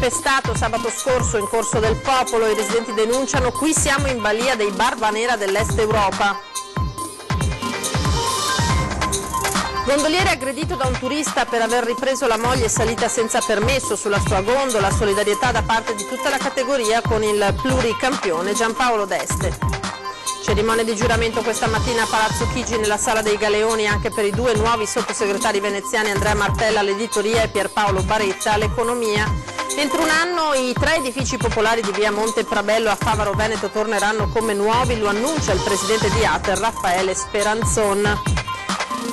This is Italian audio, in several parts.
pestato sabato scorso in Corso del Popolo, i residenti denunciano: qui siamo in balia dei Barbanera dell'Est Europa. Gondoliere aggredito da un turista per aver ripreso la moglie salita senza permesso sulla sua gondola, solidarietà da parte di tutta la categoria con il pluricampione Giampaolo D'Este. Cerimonia di giuramento questa mattina a Palazzo Chigi nella Sala dei Galeoni anche per i due nuovi sottosegretari veneziani Andrea Martella all'editoria e Pierpaolo Baretta all'economia. Entro un anno i 3 edifici popolari di via Monte Prabello a Favaro Veneto torneranno come nuovi, lo annuncia il presidente di Ater Raffaele Speranzon.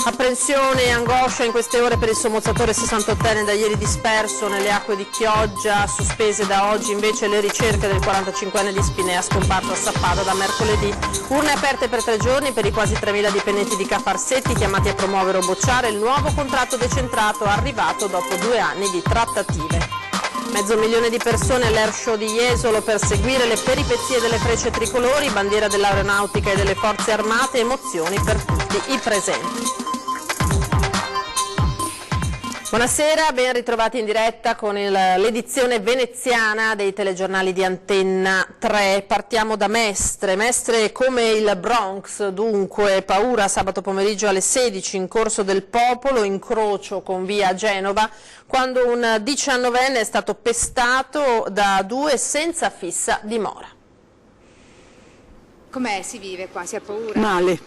Apprensione e angoscia in queste ore per il sommozzatore 68enne da ieri disperso nelle acque di Chioggia, sospese da oggi invece le ricerche del 45enne di Spinea scomparso a Sappada da mercoledì. Urne aperte per 3 giorni per i quasi 3.000 dipendenti di Cafarsetti chiamati a promuovere o bocciare il nuovo contratto decentrato arrivato dopo 2 anni di trattative. 500.000 di persone all'Air Show di Jesolo per seguire le peripezie delle frecce tricolori, bandiera dell'aeronautica e delle forze armate, emozioni per tutti i presenti. Buonasera, ben ritrovati in diretta con l'edizione veneziana dei telegiornali di Antenna 3. Partiamo da Mestre. Mestre come il Bronx, dunque, paura sabato pomeriggio alle 16 in Corso del Popolo, incrocio con via Genova, quando un 19enne è stato pestato da 2 senza fissa dimora. Com'è si vive qua? Si ha paura? Male.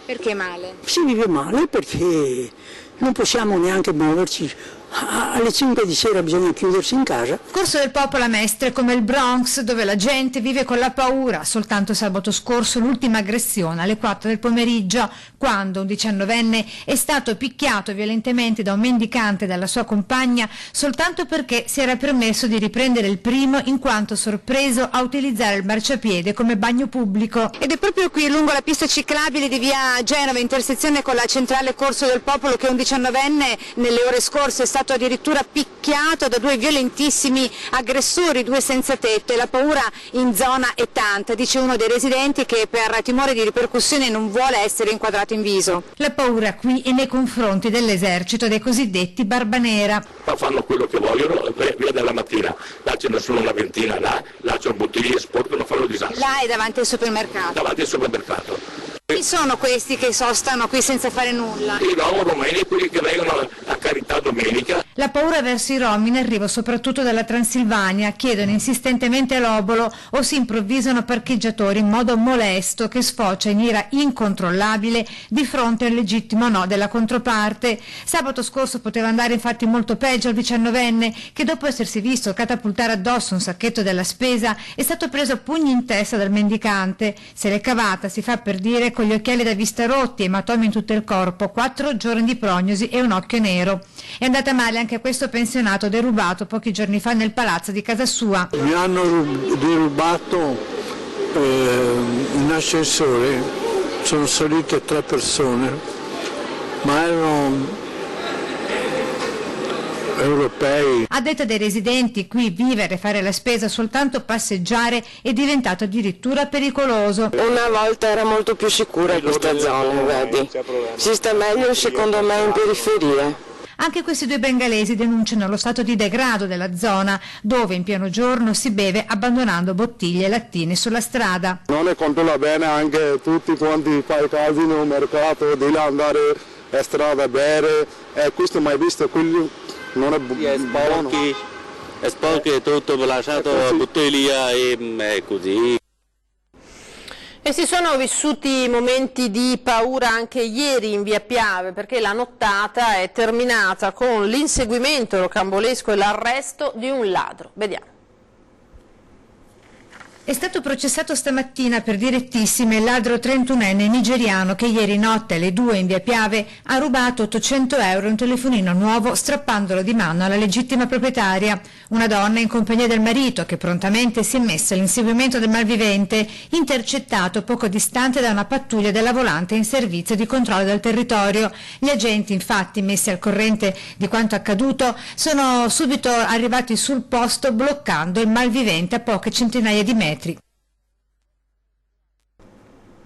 Perché male? Si vive male perché non possiamo neanche muoverci. Alle 5 di sera bisogna chiudersi in casa. Corso del Popolo a Mestre come il Bronx, dove la gente vive con la paura. Soltanto sabato scorso l'ultima aggressione alle 4 del pomeriggio, quando un 19enne è stato picchiato violentemente da un mendicante e dalla sua compagna soltanto perché si era permesso di riprendere il primo in quanto sorpreso a utilizzare il marciapiede come bagno pubblico. Ed è proprio qui lungo la pista ciclabile di via Genova, intersezione con la centrale Corso del Popolo, che un 19enne nelle ore scorse è stato addirittura picchiato da 2 violentissimi aggressori, 2 senza tetto, e la paura in zona è tanta, dice uno dei residenti che per timore di ripercussioni non vuole essere inquadrato in viso. La paura qui è nei confronti dell'esercito dei cosiddetti Barbanera. Ma fanno quello che vogliono, via della mattina, là ce ne sono una ventina, là c'è bottiglie sporcano, fanno disastro. Là è davanti al supermercato. Davanti al supermercato. Chi sono questi che sostano qui senza fare nulla? I romeni, quelli che vengono a carità domenica. La paura verso i rom in arrivo soprattutto dalla Transilvania, chiedono insistentemente l'obolo o si improvvisano parcheggiatori in modo molesto che sfocia in ira incontrollabile di fronte al legittimo no della controparte. Sabato scorso poteva andare infatti molto peggio al 19enne che dopo essersi visto catapultare addosso un sacchetto della spesa è stato preso a pugni in testa dal mendicante. Se l'è cavata, si fa per dire, con gli occhiali da vista rotti, ematomi in tutto il corpo, 4 giorni di prognosi e un occhio nero. È andata male anche a questo pensionato derubato pochi giorni fa nel palazzo di casa sua. Mi hanno derubato in ascensore, sono salite 3 persone, ma erano europei. A detta dei residenti, qui vivere e fare la spesa, soltanto passeggiare, è diventato addirittura pericoloso. Una volta era molto più sicura questa zona, vedi? Si sta meglio secondo me in periferia. Anche questi 2 bengalesi denunciano lo stato di degrado della zona, dove in pieno giorno si beve abbandonando bottiglie e lattine sulla strada. Non ne controlla bene anche tutti quanti fai casi nel mercato, di là andare a strada a bere, questo mai visto, quelli non è buono. È sporchi tutto, lasciato la bottiglia e è così. E si sono vissuti momenti di paura anche ieri in via Piave, perché la nottata è terminata con l'inseguimento rocambolesco e l'arresto di un ladro. Vediamo. È stato processato stamattina per direttissime il ladro 31enne nigeriano che ieri notte alle 2 in via Piave ha rubato 800 euro e un telefonino nuovo strappandolo di mano alla legittima proprietaria, una donna in compagnia del marito che prontamente si è messa all'inseguimento del malvivente, intercettato poco distante da una pattuglia della Volante in servizio di controllo del territorio. Gli agenti, infatti, messi al corrente di quanto accaduto, sono subito arrivati sul posto bloccando il malvivente a poche centinaia di metri.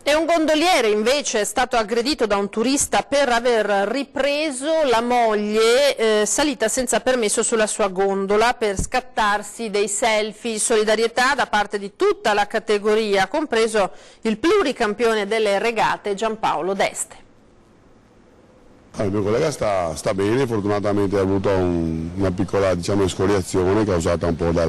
E un gondoliere invece è stato aggredito da un turista per aver ripreso la moglie salita senza permesso sulla sua gondola per scattarsi dei selfie. Solidarietà da parte di tutta la categoria, compreso il pluricampione delle regate Giampaolo Deste. Il mio collega sta bene, fortunatamente ha avuto una piccola escoriazione causata un po' da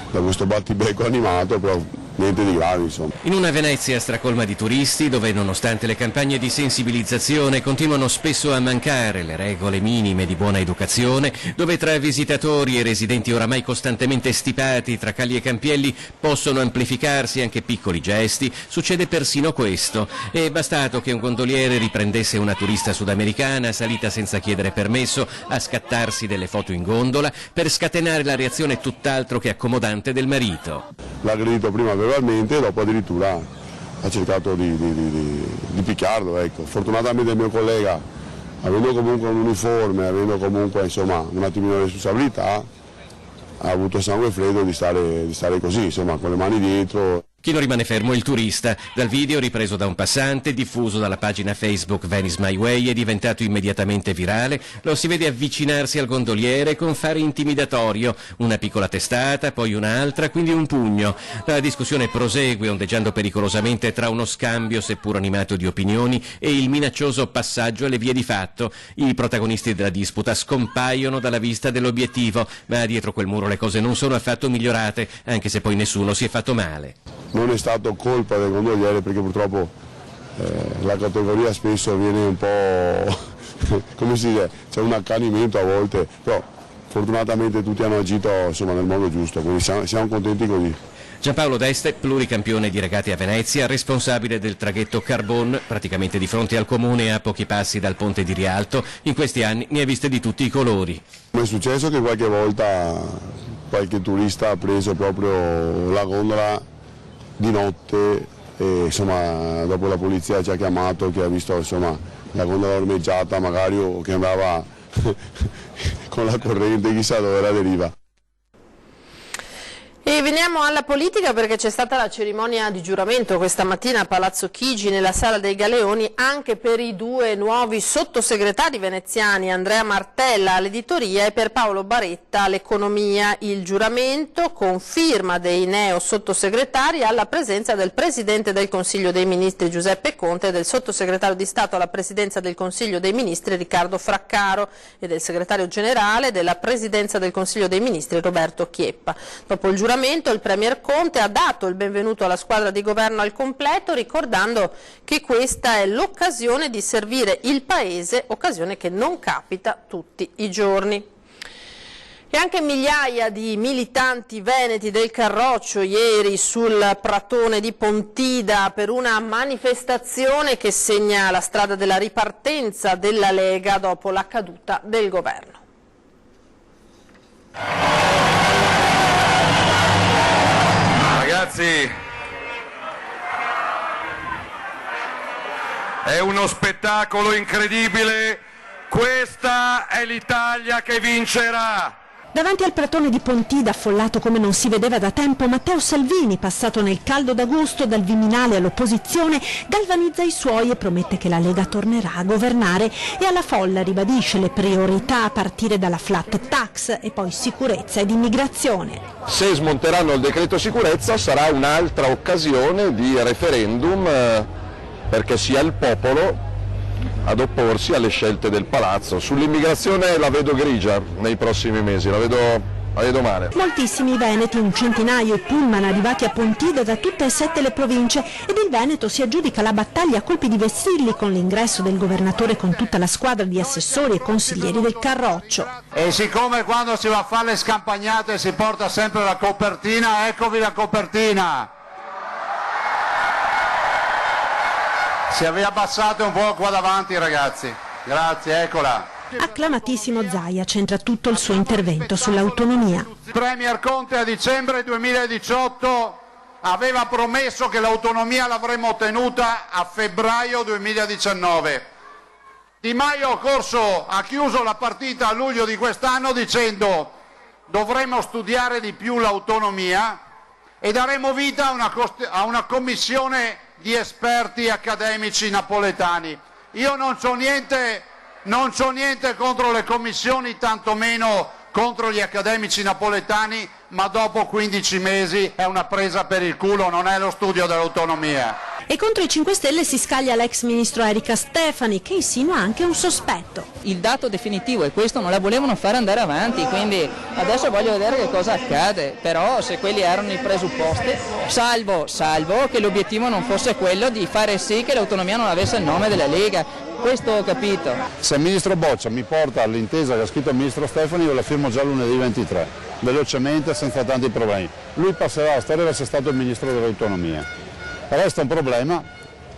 questo battibecco animato, però niente di grave, insomma. In una Venezia stracolma di turisti dove, nonostante le campagne di sensibilizzazione, continuano spesso a mancare le regole minime di buona educazione, dove tra visitatori e residenti oramai costantemente stipati tra Calli e Campielli possono amplificarsi anche piccoli gesti, succede persino questo. È bastato che un gondoliere riprendesse una turista sudamericana salita senza chiedere permesso a scattarsi delle foto in gondola per scatenare la reazione tutt'altro che accomodante del marito. L'ha aggredito prima verbalmente e dopo addirittura ha cercato di picchiarlo, ecco. Fortunatamente il mio collega, avendo comunque un uniforme, avendo comunque insomma un attimino di responsabilità, ha avuto sangue freddo di stare così, insomma, con le mani dietro. Chi non rimane fermo è il turista. Dal video ripreso da un passante, diffuso dalla pagina Facebook Venice My Way e diventato immediatamente virale, lo si vede avvicinarsi al gondoliere con fare intimidatorio, una piccola testata, poi un'altra, quindi un pugno. La discussione prosegue ondeggiando pericolosamente tra uno scambio, seppur animato, di opinioni e il minaccioso passaggio alle vie di fatto. I protagonisti della disputa scompaiono dalla vista dell'obiettivo, ma dietro quel muro le cose non sono affatto migliorate, anche se poi nessuno si è fatto male. Non è stato colpa del gondoliere perché purtroppo la categoria spesso viene un po', come si dice, c'è un accanimento a volte, però fortunatamente tutti hanno agito insomma, nel modo giusto, quindi siamo contenti così. Giampaolo Deste, pluricampione di regate a Venezia, responsabile del traghetto Carbon, praticamente di fronte al comune a pochi passi dal ponte di Rialto, in questi anni ne ha viste di tutti i colori. È successo che qualche volta qualche turista ha preso proprio la gondola di notte e insomma dopo la polizia ci ha chiamato, che ha visto insomma la gondola ormeggiata magari o che andava con la corrente chissà dove era deriva. E veniamo alla politica perché c'è stata la cerimonia di giuramento questa mattina a Palazzo Chigi nella Sala dei Galeoni anche per i due nuovi sottosegretari veneziani, Andrea Martella all'editoria e per Paolo Baretta all'economia. Il giuramento con firma dei neo sottosegretari alla presenza del Presidente del Consiglio dei Ministri Giuseppe Conte e del Sottosegretario di Stato alla Presidenza del Consiglio dei Ministri Riccardo Fraccaro e del Segretario Generale della Presidenza del Consiglio dei Ministri Roberto Chieppa. Dopo il giuramento il Premier Conte ha dato il benvenuto alla squadra di governo al completo, ricordando che questa è l'occasione di servire il Paese, occasione che non capita tutti i giorni. E anche migliaia di militanti veneti del Carroccio ieri sul pratone di Pontida per una manifestazione che segna la strada della ripartenza della Lega dopo la caduta del governo. Ragazzi, è uno spettacolo incredibile, questa è l'Italia che vincerà. Davanti al pratone di Pontida, affollato come non si vedeva da tempo, Matteo Salvini, passato nel caldo d'agosto dal Viminale all'opposizione, galvanizza i suoi e promette che la Lega tornerà a governare e alla folla ribadisce le priorità a partire dalla flat tax e poi sicurezza ed immigrazione. Se smonteranno il decreto sicurezza sarà un'altra occasione di referendum perché sia il popolo ad opporsi alle scelte del palazzo. Sull'immigrazione la vedo grigia nei prossimi mesi, la vedo male. Moltissimi veneti, un centinaio i pullman arrivati a Pontida da tutte e 7 le province ed il Veneto si aggiudica la battaglia a colpi di vessilli con l'ingresso del governatore con tutta la squadra di assessori e consiglieri del Carroccio. E siccome quando si va a fare le scampagnate si porta sempre la copertina, eccovi la copertina. Se vi abbassate un po' qua davanti ragazzi, grazie, eccola. Acclamatissimo Zaia centra tutto il suo intervento sull'autonomia. Premier Conte a dicembre 2018 aveva promesso che l'autonomia l'avremmo ottenuta a febbraio 2019. Di Maio ha chiuso la partita a luglio di quest'anno dicendo dovremmo studiare di più l'autonomia e daremo vita a una commissione di esperti accademici napoletani. Io non c'ho niente contro le commissioni, tantomeno contro gli accademici napoletani, ma dopo 15 mesi è una presa per il culo, non è lo studio dell'autonomia. E contro i 5 Stelle si scaglia l'ex ministro Erika Stefani, che insinua anche un sospetto. Il dato definitivo è questo, non la volevano fare andare avanti, quindi adesso voglio vedere che cosa accade, però se quelli erano i presupposti, salvo che l'obiettivo non fosse quello di fare sì che l'autonomia non avesse il nome della Lega. Questo ho capito. Se il ministro Boccia mi porta all'intesa che ha scritto il ministro Stefani, io la firmo già lunedì 23, velocemente, senza tanti problemi. Lui passerà alla storia di essere stato il ministro dell'autonomia. Resta un problema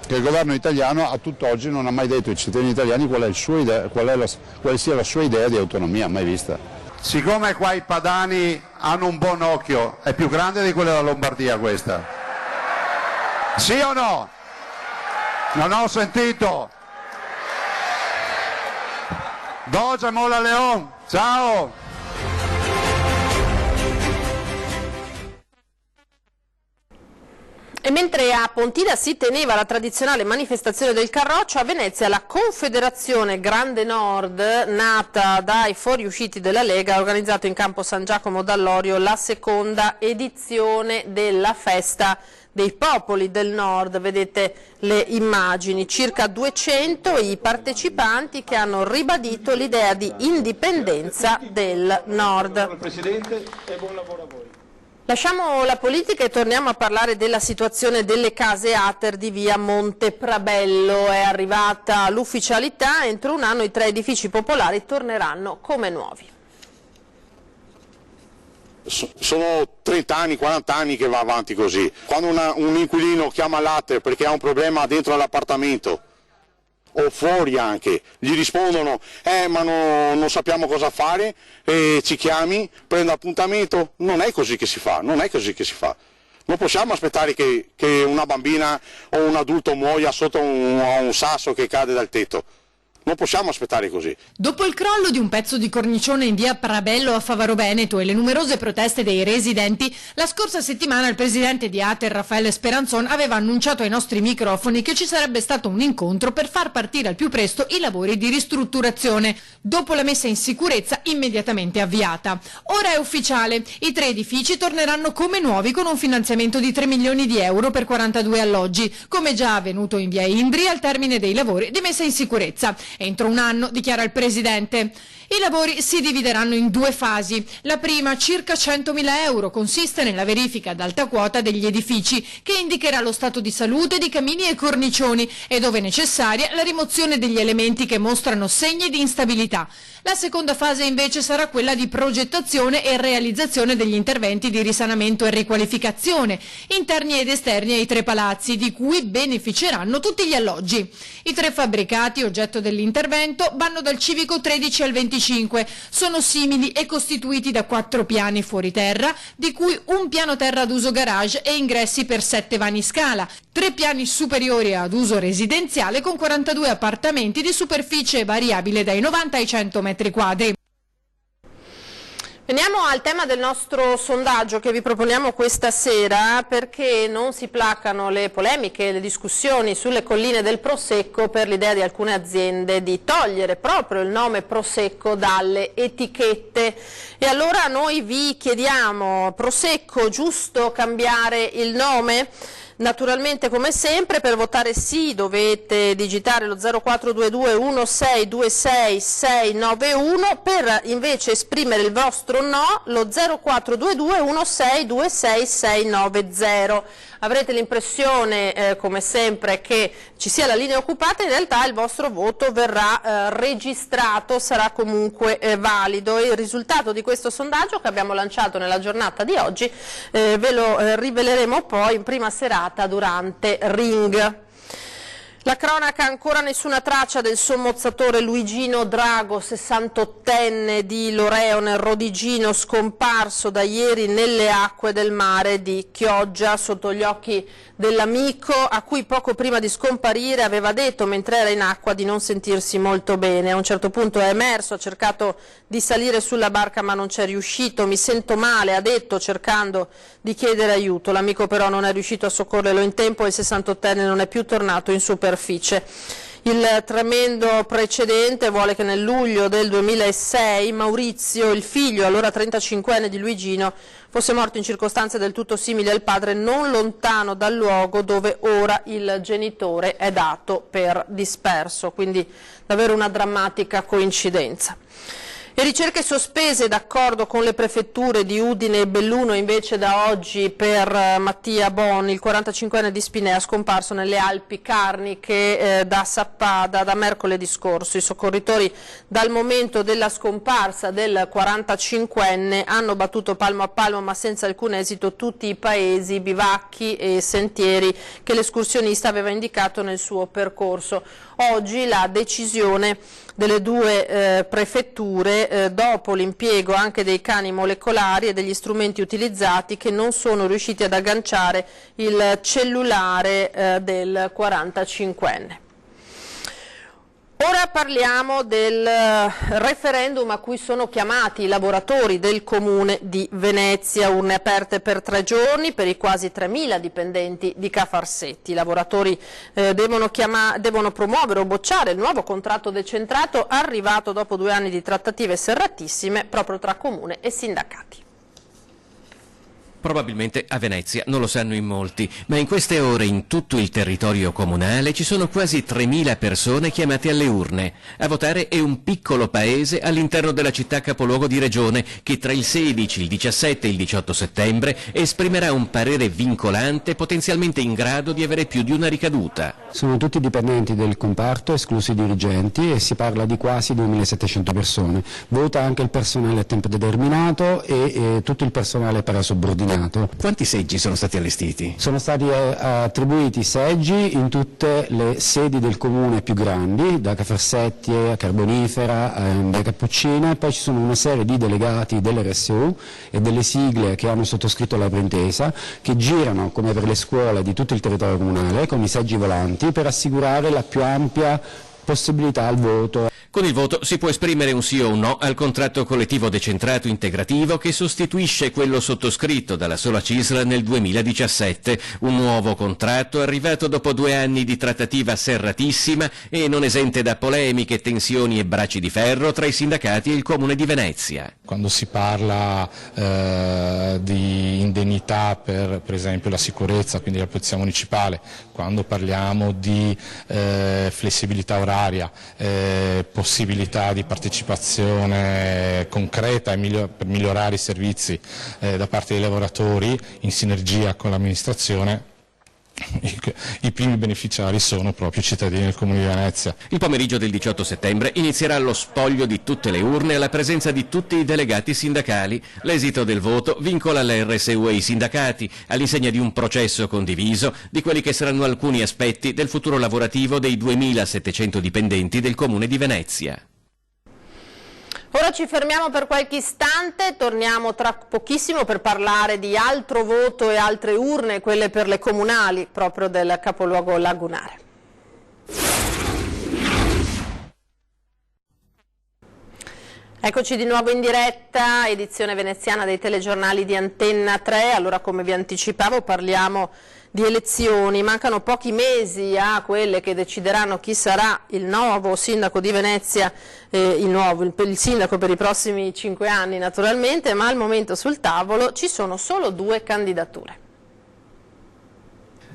che il governo italiano a tutt'oggi non ha mai detto ai cittadini italiani quale sia la sua idea di autonomia, mai vista. Siccome qua i padani hanno un buon occhio, è più grande di quella della Lombardia questa? Sì o no? Non ho sentito. Doge Mola Leon, ciao! E mentre a Pontida si teneva la tradizionale manifestazione del Carroccio, a Venezia la Confederazione Grande Nord, nata dai fuoriusciti della Lega, ha organizzato in campo San Giacomo d'Allorio la seconda edizione della festa dei popoli del Nord. Vedete le immagini, circa 200 i partecipanti che hanno ribadito l'idea di indipendenza del Nord. Buon Presidente e buon lavoro a voi. Lasciamo la politica e torniamo a parlare della situazione delle case ATER di via Monte Prabello. È arrivata l'ufficialità, entro un anno i 3 edifici popolari torneranno come nuovi. Sono 30 anni, 40 anni che va avanti così. Quando un inquilino chiama l'ATER perché ha un problema dentro all'appartamento o fuori anche, gli rispondono ma non sappiamo cosa fare, ci chiami, prendo appuntamento. Non è così che si fa, non è così che si fa. Non possiamo aspettare che una bambina o un adulto muoia sotto un sasso che cade dal tetto. Non possiamo aspettare così. Dopo il crollo di un pezzo di cornicione in via Prabello a Favaro Veneto e le numerose proteste dei residenti, la scorsa settimana il presidente di ATER, Raffaele Speranzon, aveva annunciato ai nostri microfoni che ci sarebbe stato un incontro per far partire al più presto i lavori di ristrutturazione, dopo la messa in sicurezza immediatamente avviata. Ora è ufficiale, i 3 edifici torneranno come nuovi con un finanziamento di 3 milioni di euro per 42 alloggi, come già avvenuto in via Indri al termine dei lavori di messa in sicurezza. Entro un anno, dichiara il presidente. I lavori si divideranno in 2 fasi. La prima, circa 100.000 euro, consiste nella verifica ad alta quota degli edifici, che indicherà lo stato di salute di camini e cornicioni e, dove necessaria, la rimozione degli elementi che mostrano segni di instabilità. La seconda fase invece sarà quella di progettazione e realizzazione degli interventi di risanamento e riqualificazione, interni ed esterni ai 3 palazzi, di cui beneficeranno tutti gli alloggi. I 3 fabbricati, oggetto dell'intervento, vanno dal civico 13 al 25. Sono simili e costituiti da 4 piani fuori terra, di cui un piano terra ad uso garage e ingressi per 7 vani scala, 3 piani superiori ad uso residenziale con 42 appartamenti di superficie variabile dai 90 ai 100 metri quadri. Veniamo al tema del nostro sondaggio che vi proponiamo questa sera, perché non si placano le polemiche e le discussioni sulle colline del Prosecco per l'idea di alcune aziende di togliere proprio il nome Prosecco dalle etichette. E allora noi vi chiediamo: Prosecco, giusto cambiare il nome? Naturalmente, come sempre, per votare sì dovete digitare lo 0422 1626 691, per invece esprimere il vostro no lo 0422 1626 690. Avrete l'impressione, come sempre, che ci sia la linea occupata. In realtà il vostro voto verrà registrato, sarà comunque valido, e il risultato di questo sondaggio che abbiamo lanciato nella giornata di oggi ve lo riveleremo poi in prima serata durante Ring. La cronaca, ancora nessuna traccia del sommozzatore Luigino Drago, 68enne di Loreo nel Rodigino, scomparso da ieri nelle acque del mare di Chioggia, sotto gli occhi dell'amico a cui poco prima di scomparire aveva detto mentre era in acqua di non sentirsi molto bene. A un certo punto è emerso, ha cercato di salire sulla barca ma non c'è riuscito. Mi sento male, ha detto, cercando di chiedere aiuto. L'amico però non è riuscito a soccorrerlo in tempo e il 68enne non è più tornato in superficie. Il tremendo precedente vuole che nel luglio del 2006 Maurizio, il figlio, allora 35enne di Luigino, fosse morto in circostanze del tutto simili al padre, non lontano dal luogo dove ora il genitore è dato per disperso, quindi davvero una drammatica coincidenza. Le ricerche sospese d'accordo con le prefetture di Udine e Belluno invece da oggi per Mattia Bon, il 45enne di Spinea, scomparso nelle Alpi Carniche da Sappada da mercoledì scorso. I soccorritori dal momento della scomparsa del 45enne hanno battuto palmo a palmo ma senza alcun esito tutti i paesi, bivacchi e sentieri che l'escursionista aveva indicato nel suo percorso. Oggi la decisione delle due prefetture dopo l'impiego anche dei cani molecolari e degli strumenti utilizzati che non sono riusciti ad agganciare il cellulare del 45enne. Ora parliamo del referendum a cui sono chiamati i lavoratori del Comune di Venezia, urne aperte per 3 giorni per i quasi 3.000 dipendenti di Ca' Farsetti. I lavoratori devono promuovere o bocciare il nuovo contratto decentrato arrivato dopo 2 anni di trattative serratissime proprio tra Comune e sindacati. Probabilmente a Venezia non lo sanno in molti, ma in queste ore in tutto il territorio comunale ci sono quasi 3.000 persone chiamate alle urne. A votare è un piccolo paese all'interno della città capoluogo di regione che tra il 16, il 17 e il 18 settembre esprimerà un parere vincolante potenzialmente in grado di avere più di una ricaduta. Sono tutti dipendenti del comparto, esclusi i dirigenti, e si parla di quasi 2.700 persone. Vota anche il personale a tempo determinato e tutto il personale parasubordinato. Quanti seggi sono stati allestiti? Sono stati attribuiti seggi in tutte le sedi del comune più grandi, da Ca' Farsetti a Carbonifera, da Cappuccina, e poi ci sono una serie di delegati dell'RSU e delle sigle che hanno sottoscritto la pretesa, che girano come per le scuole di tutto il territorio comunale con i seggi volanti per assicurare la più ampia possibilità al voto. Con il voto si può esprimere un sì o un no al contratto collettivo decentrato integrativo che sostituisce quello sottoscritto dalla sola CISL nel 2017, un nuovo contratto arrivato dopo 2 anni di trattativa serratissima e non esente da polemiche, tensioni e bracci di ferro tra i sindacati e il Comune di Venezia. Quando si parla di indennità per esempio la sicurezza, quindi la polizia municipale, quando parliamo di flessibilità oraria, possibilità di partecipazione concreta per migliorare i servizi da parte dei lavoratori in sinergia con l'amministrazione, i primi beneficiari sono proprio i cittadini del Comune di Venezia. Il pomeriggio del 18 settembre inizierà lo spoglio di tutte le urne alla presenza di tutti i delegati sindacali. L'esito del voto vincola l'RSU e i sindacati all'insegna di un processo condiviso di quelli che saranno alcuni aspetti del futuro lavorativo dei 2.700 dipendenti del Comune di Venezia. Ora ci fermiamo per qualche istante, torniamo tra pochissimo per parlare di altro voto e altre urne, quelle per le comunali proprio del capoluogo lagunare. Eccoci di nuovo in diretta, edizione veneziana dei telegiornali di Antenna 3. Allora, come vi anticipavo, parliamo di elezioni. Mancano pochi mesi a quelle che decideranno chi sarà il nuovo sindaco di Venezia, il sindaco per i prossimi 5 anni naturalmente, ma al momento sul tavolo ci sono solo 2 candidature.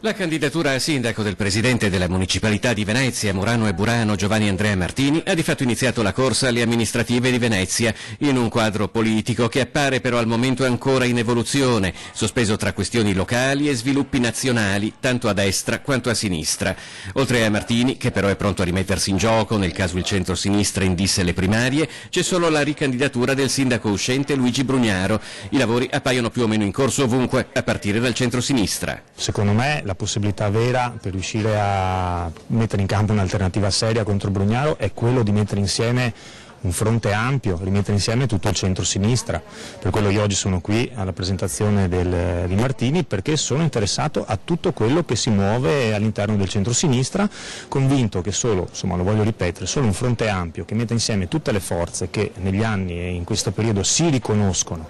La candidatura a sindaco del presidente della municipalità di Venezia, Murano e Burano, Giovanni Andrea Martini, ha di fatto iniziato la corsa alle amministrative di Venezia, in un quadro politico che appare però al momento ancora in evoluzione, sospeso tra questioni locali e sviluppi nazionali, tanto a destra quanto a sinistra. Oltre a Martini, che però è pronto a rimettersi in gioco nel caso il centro-sinistra indisse le primarie, c'è solo la ricandidatura del sindaco uscente Luigi Brugnaro. I lavori appaiono più o meno in corso ovunque, a partire dal centro-sinistra. Secondo me la possibilità vera per riuscire a mettere in campo un'alternativa seria contro Brugnaro è quello di mettere insieme un fronte ampio, rimettere insieme tutto il centro-sinistra. Per quello io oggi sono qui alla presentazione di Martini, perché sono interessato a tutto quello che si muove all'interno del centro-sinistra, convinto che solo, insomma lo voglio ripetere, solo un fronte ampio che metta insieme tutte le forze che negli anni e in questo periodo si riconoscono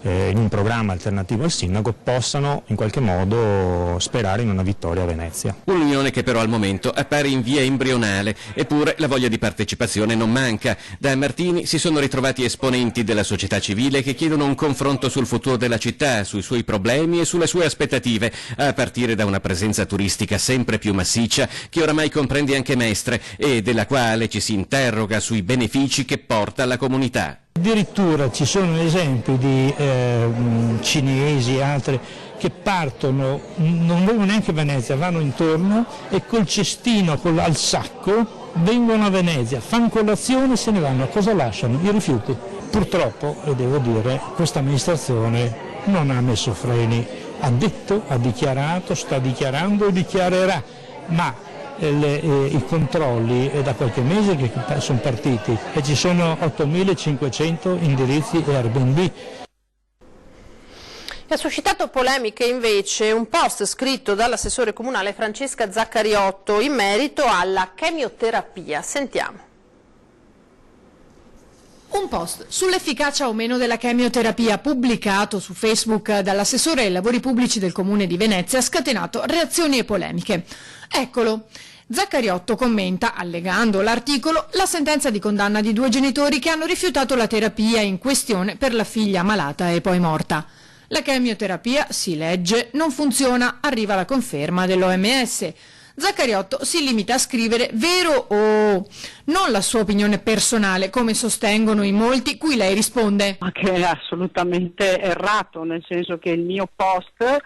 in un programma alternativo al sindaco possano in qualche modo sperare in una vittoria a Venezia. Un'unione che però al momento appare in via embrionale, eppure la voglia di partecipazione non manca. Da Martini si sono ritrovati esponenti della società civile che chiedono un confronto sul futuro della città, sui suoi problemi e sulle sue aspettative, a partire da una presenza turistica sempre più massiccia che oramai comprende anche Mestre e della quale ci si interroga sui benefici che porta alla comunità. Addirittura ci sono esempi di cinesi e altri che partono, non vengono neanche a Venezia, vanno intorno e col cestino, al sacco, vengono a Venezia, fanno colazione e se ne vanno. Cosa lasciano? I rifiuti. Purtroppo, e devo dire, questa amministrazione non ha messo freni. Ha detto, ha dichiarato, sta dichiarando e dichiarerà, ma i controlli è da qualche mese che sono partiti e ci sono 8.500 indirizzi Airbnb. Ha suscitato polemiche invece un post scritto dall'assessore comunale Francesca Zaccariotto in merito alla chemioterapia. Sentiamo. Un post sull'efficacia o meno della chemioterapia pubblicato su Facebook dall'assessore ai lavori pubblici del Comune di Venezia ha scatenato reazioni e polemiche. Eccolo. Zaccariotto commenta, allegando l'articolo, la sentenza di condanna di 2 genitori che hanno rifiutato la terapia in questione per la figlia malata e poi morta. La chemioterapia, si legge, non funziona, arriva la conferma dell'OMS. Zaccariotto si limita a scrivere vero o non la sua opinione personale, come sostengono in molti, cui lei risponde. Ma che è assolutamente errato, nel senso che il mio post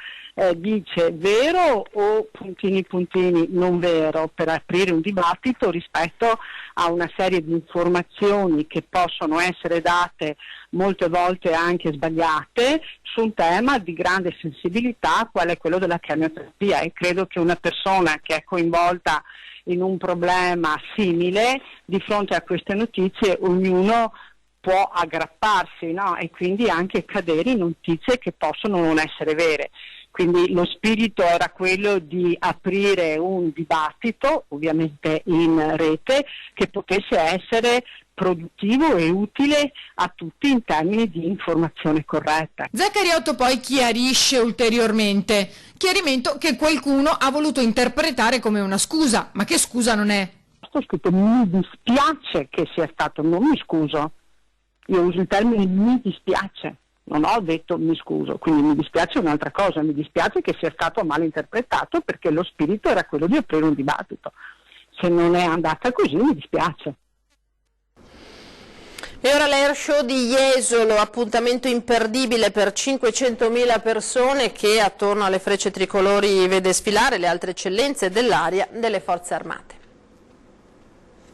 dice vero o puntini puntini non vero, per aprire un dibattito rispetto a una serie di informazioni che possono essere date molte volte anche sbagliate su un tema di grande sensibilità qual è quello della chemioterapia, e credo che una persona che è coinvolta in un problema simile, di fronte a queste notizie ognuno può aggrapparsi, no? E quindi anche cadere in notizie che possono non essere vere. Quindi lo spirito era quello di aprire un dibattito, ovviamente in rete, che potesse essere produttivo e utile a tutti in termini di informazione corretta. Zaccariotto poi chiarisce ulteriormente, chiarimento che qualcuno ha voluto interpretare come una scusa, ma che scusa non è. Ho scritto mi dispiace che sia stato, non mi scuso, io uso il termine mi dispiace. Non ho detto mi scuso, quindi mi dispiace un'altra cosa, mi dispiace che sia stato mal interpretato perché lo spirito era quello di aprire un dibattito. Se non è andata così mi dispiace. E ora l'Air Show di Jesolo, appuntamento imperdibile per 500.000 persone che attorno alle frecce tricolori vede sfilare le altre eccellenze dell'aria delle forze armate.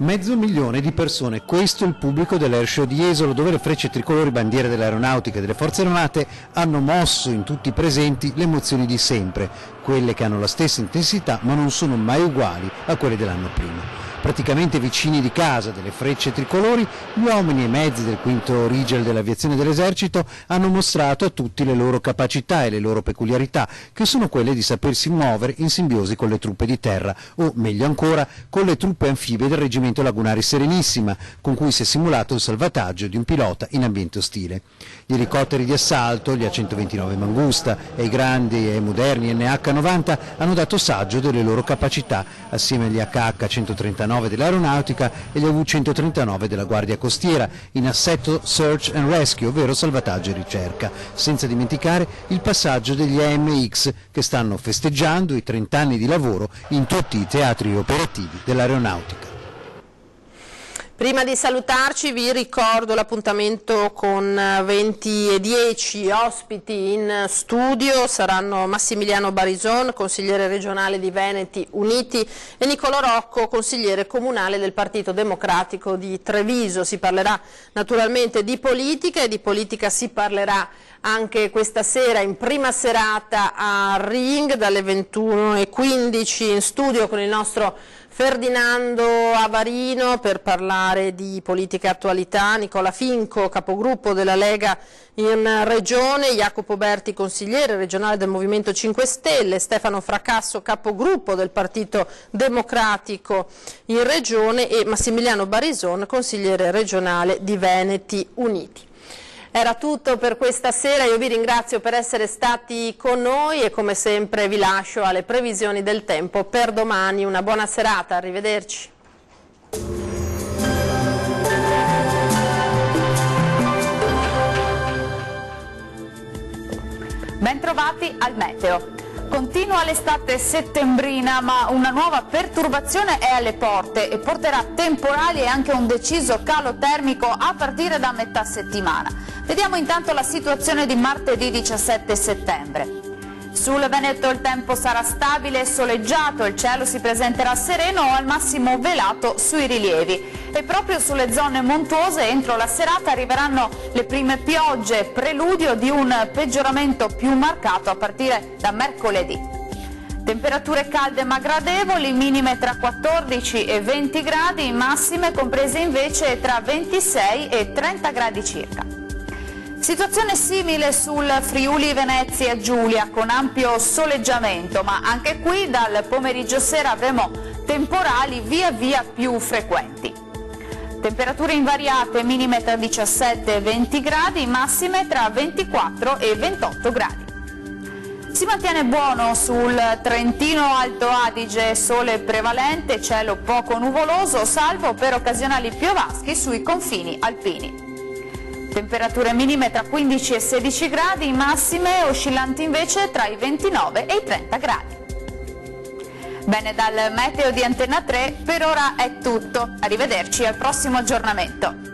500.000 di persone, questo è il pubblico dell'Air Show di Jesolo, dove le frecce tricolori, bandiere dell'aeronautica e delle forze armate, hanno mosso in tutti i presenti le emozioni di sempre, quelle che hanno la stessa intensità ma non sono mai uguali a quelle dell'anno prima. Praticamente vicini di casa delle frecce tricolori, gli uomini e mezzi del quinto Rigel dell'aviazione dell'esercito hanno mostrato a tutti le loro capacità e le loro peculiarità, che sono quelle di sapersi muovere in simbiosi con le truppe di terra, o meglio ancora con le truppe anfibie del reggimento Lagunari Serenissima, con cui si è simulato il salvataggio di un pilota in ambiente ostile. Gli elicotteri di assalto, gli A-129 Mangusta e i grandi e moderni NH-90 hanno dato saggio delle loro capacità, assieme agli HH-139 dell'aeronautica e gli AV-139 della Guardia Costiera, in assetto Search and Rescue, ovvero salvataggio e ricerca, senza dimenticare il passaggio degli AMX che stanno festeggiando i 30 anni di lavoro in tutti i teatri operativi dell'aeronautica. Prima di salutarci vi ricordo l'appuntamento con 20:10 ospiti in studio. Saranno Massimiliano Barison, consigliere regionale di Veneti Uniti, e Nicolò Rocco, consigliere comunale del Partito Democratico di Treviso. Si parlerà naturalmente di politica, e di politica si parlerà anche questa sera in prima serata a Ring dalle 21:15 in studio con il nostro Ferdinando Avarino per parlare di politica e attualità, Nicola Finco, capogruppo della Lega in Regione, Jacopo Berti, consigliere regionale del Movimento 5 Stelle, Stefano Fracasso, capogruppo del Partito Democratico in Regione, e Massimiliano Barison, consigliere regionale di Veneti Uniti. Era tutto per questa sera, io vi ringrazio per essere stati con noi e come sempre vi lascio alle previsioni del tempo per domani. Una buona serata, arrivederci. Bentrovati al meteo. Continua l'estate settembrina, ma una nuova perturbazione è alle porte e porterà temporali e anche un deciso calo termico a partire da metà settimana. Vediamo intanto la situazione di martedì 17 settembre. Sul Veneto il tempo sarà stabile e soleggiato, il cielo si presenterà sereno o al massimo velato sui rilievi. E proprio sulle zone montuose entro la serata arriveranno le prime piogge, preludio di un peggioramento più marcato a partire da mercoledì. Temperature calde ma gradevoli, minime tra 14 e 20 gradi, massime comprese invece tra 26 e 30 gradi circa. Situazione simile sul Friuli Venezia Giulia con ampio soleggiamento, ma anche qui dal pomeriggio sera avremo temporali via via più frequenti. Temperature invariate, minime tra 17 e 20 gradi, massime tra 24 e 28 gradi. Si mantiene buono sul Trentino Alto Adige, sole prevalente, cielo poco nuvoloso, salvo per occasionali piovaschi sui confini alpini. Temperature minime tra 15 e 16 gradi, massime oscillanti invece tra i 29 e i 30 gradi. Bene, dal meteo di Antenna 3 per ora è tutto. Arrivederci al prossimo aggiornamento.